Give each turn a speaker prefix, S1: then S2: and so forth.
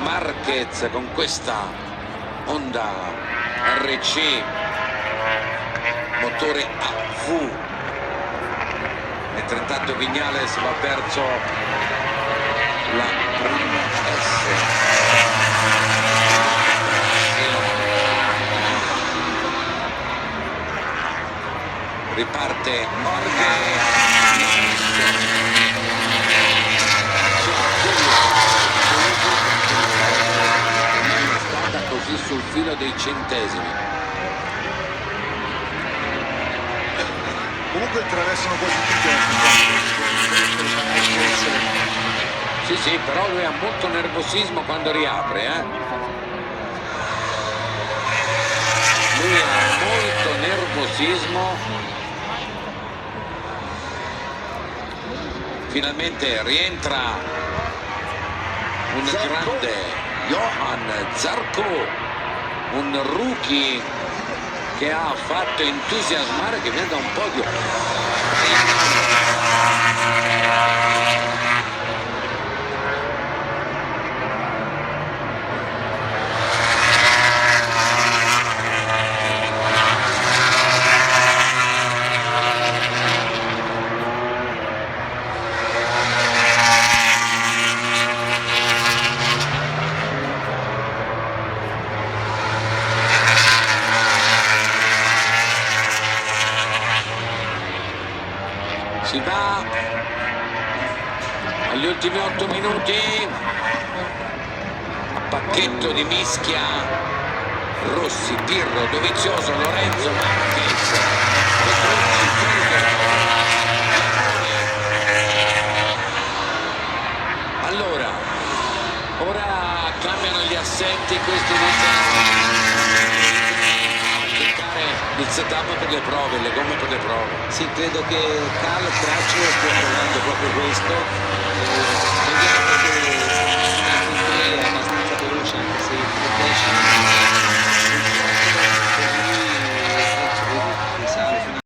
S1: Marquez con questa Honda RC motore AV, mentre intanto Viñales va verso la S. Riparte così sul filo dei centesimi.
S2: Comunque attraversano quasi tutti.
S1: Sì, però lui ha molto nervosismo quando riapre, Lui ha molto nervosismo. Finalmente rientra un grande Johann Zarco, un rookie che ha fatto entusiasmare, che viene da un podio. Si va agli ultimi 8 minuti, a pacchetto di mischia Rossi, Pirro, Dovizioso, Lorenzo, Marquez, allora ora cambiano gli assetti, questi iniziano il setup per le prove, le gomme per le prove.
S3: Sì, credo che Carl Crutchlow stia provando proprio questo.